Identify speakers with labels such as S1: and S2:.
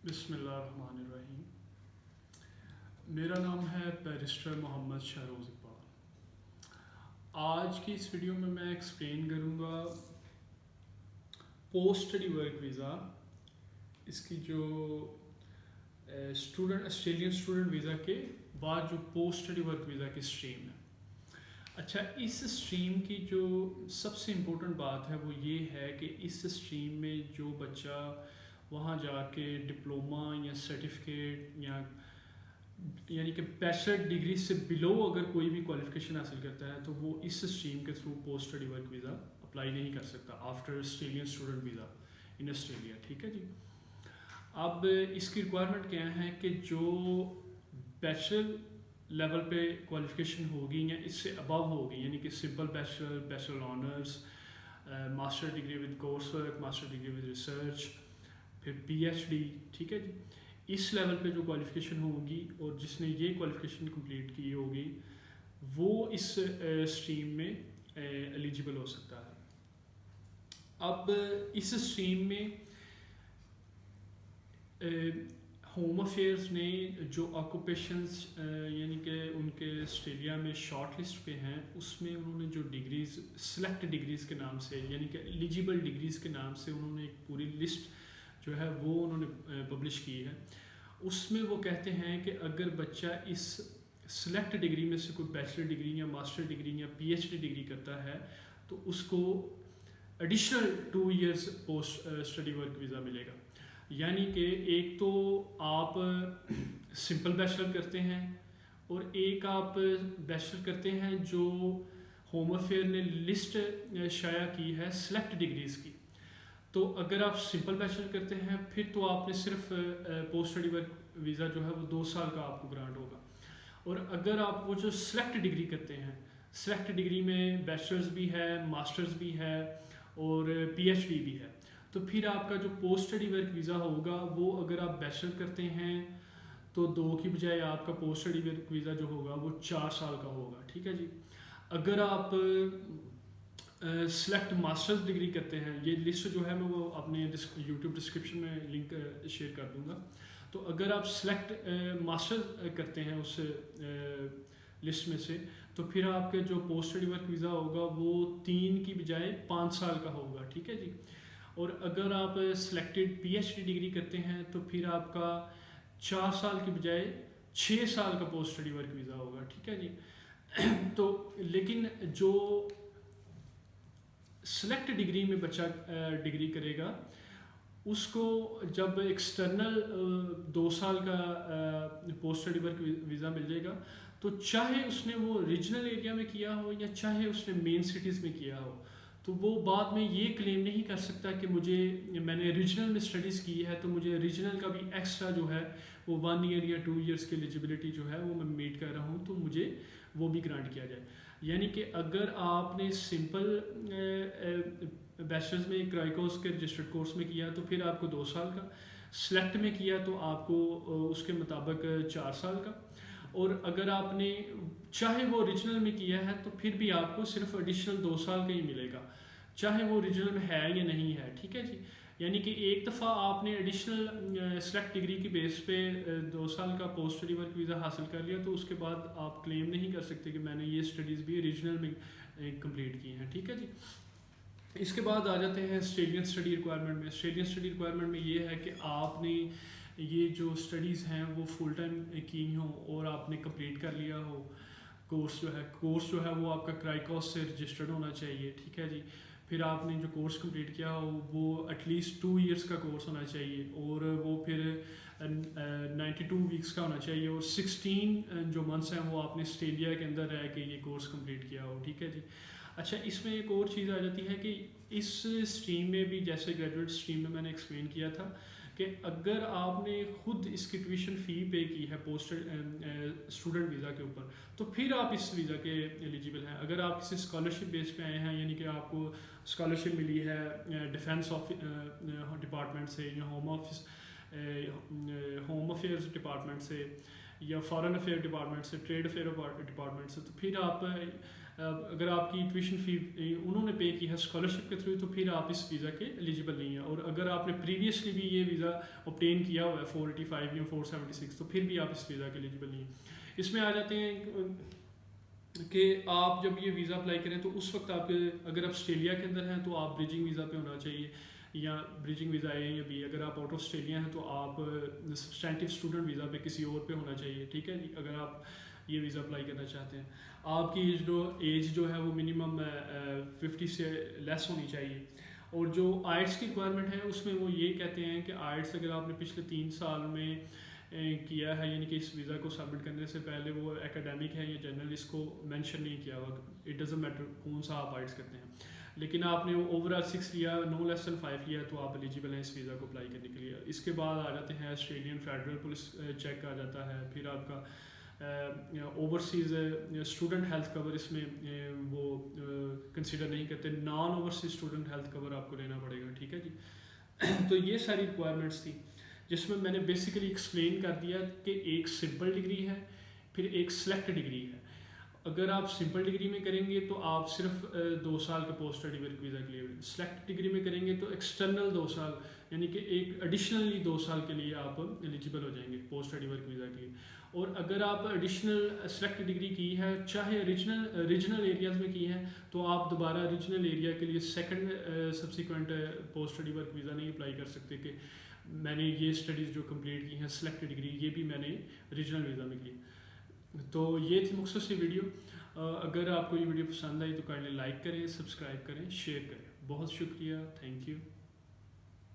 S1: बिस्मिल्लाहिर्रहमानिर्रहीम। मेरा नाम है बैरिस्टर मोहम्मद शहरोज़ इकबाल। आज की इस वीडियो में मैं एक्सप्लेन करूँगा पोस्ट स्टडी वर्क वीज़ा, इसकी जो ऑस्ट्रेलियन स्टूडेंट वीज़ा के बाद जो पोस्ट स्टडी वर्क वीज़ा की स्ट्रीम है। अच्छा, इस स्ट्रीम की जो सबसे इम्पोर्टेंट बात है वो ये है कि इस स्ट्रीम में जो बच्चा वहाँ जाके डिप्लोमा या सर्टिफिकेट या यानी कि बैचलर डिग्री से बिलो अगर कोई भी क्वालिफिकेशन हासिल करता है तो वो इस स्ट्रीम के through post study work visa apply नहीं कर सकता after Australian student visa in Australia. ठीक है जी। अब इसकी रिक्वायरमेंट क्या है कि जो बैचलर लेवल पे क्वालिफिकेशन होगी या इससे अबव होगी, यानी कि simple bachelor, bachelor honours, master degree with course work, master degree with research, फिर पीएचडी, ठीक है जी, इस लेवल पे जो क्वालिफिकेशन होगी और जिसने ये क्वालिफिकेशन कंप्लीट की होगी वो इस स्ट्रीम में एलिजिबल हो सकता है। अब इस स्ट्रीम में होम अफेयर्स ने जो ऑक्यूपेशंस यानी कि उनके ऑस्ट्रेलिया में शॉर्ट लिस्ट पे हैं उसमें उन्होंने जो डिग्रीज़ सेलेक्ट डिग्रीज़ के नाम से यानी कि एलिजिबल डिग्रीज़ के नाम से उन्होंने एक पूरी लिस्ट जो है वो उन्होंने पब्लिश की है। उसमें वो कहते हैं कि अगर बच्चा इस सेलेक्ट डिग्री में से कोई बैचलर डिग्री या मास्टर डिग्री या पीएचडी डिग्री करता है तो उसको additional 2 years post study work visa मिलेगा। यानी कि एक तो आप सिंपल बैचलर करते हैं और एक आप बैचलर करते हैं जो होम अफेयर ने लिस्ट शाया की है सेलेक्ट डिग्रीज़ की। तो अगर आप सिंपल बैचलर करते हैं फिर तो आपने सिर्फ पोस्ट स्टडी वर्क वीज़ा जो है वो 2 साल का आपको ग्रांट होगा। और अगर आप वो जो सेलेक्ट डिग्री करते हैं, सेलेक्ट डिग्री में बैचलर्स भी है, मास्टर्स भी है और पीएचडी भी है, तो फिर आपका जो पोस्ट स्टडी वर्क वीज़ा होगा वो अगर आप बैचलर करते हैं तो 2 की बजाय आपका पोस्ट स्टडी वर्क वीज़ा जो होगा वो 4 साल का होगा। ठीक है जी। अगर आप सेलेक्ट मास्टर्स डिग्री करते हैं, ये लिस्ट जो है मैं वो अपने यूट्यूब डिस्क्रिप्शन में लिंक शेयर कर दूंगा। तो अगर आप सेलेक्ट मास्टर करते हैं उस लिस्ट में से तो फिर आपके जो पोस्ट स्टडी वर्क वीज़ा होगा वो 3 की बजाय 5 साल का होगा। ठीक है जी। और अगर आप सेलेक्टेड पीएचडी डिग्री करते हैं तो फिर आपका 4 साल की बजाय 6 साल का पोस्ट स्टडी वर्क वीज़ा होगा। ठीक है जी। तो लेकिन जो सेलेक्ट डिग्री में बच्चा डिग्री करेगा उसको जब एक्सटर्नल 2 साल का पोस्ट स्टडी वर्क वीज़ा मिल जाएगा तो चाहे उसने वो रीजनल एरिया में किया हो या चाहे उसने मेन सिटीज़ में किया हो तो वो बाद में ये क्लेम नहीं कर सकता कि मैंने रीजनल में स्टडीज़ की है तो मुझे रीजनल का भी एक्स्ट्रा जो है वो 1 ईयर या 2 इयर्स की एलिजिबिलिटी जो है वो मैं मीट कर रहा हूँ तो मुझे वो भी ग्रांट किया जाए। यानी कि अगर आपने सिंपल बैचलर्स में क्राइकोस के रजिस्टर्ड कोर्स में किया तो फिर आपको 2 साल का, सेलेक्ट में किया तो आपको उसके मुताबिक 4 साल का, और अगर आपने चाहे वो ओरिजिनल में किया है तो फिर भी आपको सिर्फ एडिशनल 2 साल का ही मिलेगा, चाहे वो ओरिजिनल में है या नहीं है। ठीक है जी। यानी कि एक दफ़ा आपने एडिशनल सेलेक्ट डिग्री की बेस पे 2 साल का पोस्ट स्टडी वर्क वीज़ा हासिल कर लिया तो उसके बाद आप क्लेम नहीं कर सकते कि मैंने ये स्टडीज़ भी ओरिजिनल में कंप्लीट की हैं। ठीक है जी। इसके बाद आ जाते हैं ऑस्ट्रेलियन स्टडी रिक्वायरमेंट में। ऑस्ट्रेलियन स्टडी रिक्वायरमेंट में ये है कि आपने ये जो स्टडीज़ हैं वो फुल टाइम की हो और आपने कंप्लीट कर लिया हो। कोर्स जो है वो आपका क्राइकोस से रजिस्टर्ड होना चाहिए। ठीक है जी। फिर आपने जो कोर्स कंप्लीट किया हो वो एटलीस्ट 2 इयर्स का कोर्स होना चाहिए और वो फिर 92 वीक्स का होना चाहिए और 16 जो मंथ्स हैं वो आपने ऑस्ट्रेलिया के अंदर रह के ये कोर्स कंप्लीट किया हो। ठीक है जी। अच्छा, इसमें एक और चीज़ आ जाती है कि इस स्ट्रीम में भी जैसे ग्रेजुएट स्ट्रीम में मैंने एक्सप्लेन किया था कि अगर आपने खुद इसकी ट्यूशन फ़ी पे की है पोस्ट स्टूडेंट वीज़ा के ऊपर तो फिर आप इस वीज़ा के एलिजिबल हैं। अगर आप किसी स्कॉलरशिप बेस पे आए हैं यानी कि आपको स्कॉलरशिप मिली है डिफेंस डिपार्टमेंट से या होम अफेयर्स डिपार्टमेंट से या फॉरेन अफेयर डिपार्टमेंट से, ट्रेड अफेयर डिपार्टमेंट से, तो फिर आप अगर आपकी ट्यूशन फ़ी उन्होंने पे की है स्कॉलरशिप के थ्रू, तो फिर आप इस वीज़ा के एलिजिबल नहीं हैं। और अगर आपने प्रीवियसली भी ये वीज़ा ऑब्टेन किया हुआ है 485 या 476, तो फिर भी आप इस वीज़ा के एलिजिबल नहीं हैं। इसमें आ जाते हैं कि आप जब ये वीज़ा अप्लाई करें तो उस वक्त आप, अगर आप ऑस्ट्रेलिया के अंदर हैं तो आप ब्रिजिंग वीज़ा पे होना चाहिए, या ब्रिजिंग वीज़ा है या बी। अगर आप आउट ऑफ ऑस्ट्रेलिया हैं तो आप सब्सटेंटिव स्टूडेंट वीज़ा पे किसी और पे होना चाहिए, ठीक है जी, अगर आप ये वीज़ा अप्लाई करना चाहते हैं। आपकी एज जो है वो मिनिमम 50 से लेस होनी चाहिए। और जो आइट्स की रिक्वायरमेंट है उसमें वो ये कहते हैं कि आइट्स अगर आपने पिछले 3 साल में किया है, यानी कि इस वीज़ा को सबमिट करने से पहले, वो एकेडमिक है या जनरल, इसको मेंशन नहीं किया हुआ। इट डजंट मैटर कौन सा आप आइट्स करते हैं, लेकिन आपने ओवरऑल 6 लिया, नो लेस देन 5 लिया, तो आप एलिजिबल हैं इस वीज़ा को अप्लाई करने के लिए। इसके बाद आ जाते हैं ऑस्ट्रेलियन फेडरल पुलिस चेक आ जाता है, फिर आपका ओवरसीज़ स्टूडेंट हेल्थ कवर, इसमें वो कंसिडर नहीं करते, non overseas student health cover आपको लेना पड़ेगा, ठीक है जी। तो ये सारी रिक्वायरमेंट्स थी जिसमें मैंने बेसिकली एक्सप्लेन कर दिया कि एक सिंपल डिग्री है, फिर एक सेलेक्ट डिग्री है। अगर आप सिंपल डिग्री में करेंगे तो आप सिर्फ 2 साल का पोस्ट स्टडी वर्क वीज़ा के लिए, सेलेक्ट डिग्री में करेंगे तो एक्सटर्नल 2 साल, यानी कि एक एडिशनली 2 साल के लिए आप एलिजिबल हो जाएंगे पोस्ट स्टडी वर्क वीज़ा के लिए। और अगर आप एडिशनल सेलेक्ट डिग्री की है, चाहे रीजनल एरियाज़ में की है, तो आप दोबारा रीजनल एरिया के लिए second subsequent post study work visa नहीं अप्लाई कर सकते कि मैंने ये स्टडीज़ जो कंप्लीट की हैं सेलेक्ट डिग्री, ये भी मैंने रीजनल वीज़ा में की। तो ये थी मुख्तसर सी वीडियो। अगर आपको ये वीडियो पसंद आई तो काइंडली लाइक करें, सब्सक्राइब करें, शेयर करें। बहुत शुक्रिया, थैंक यू।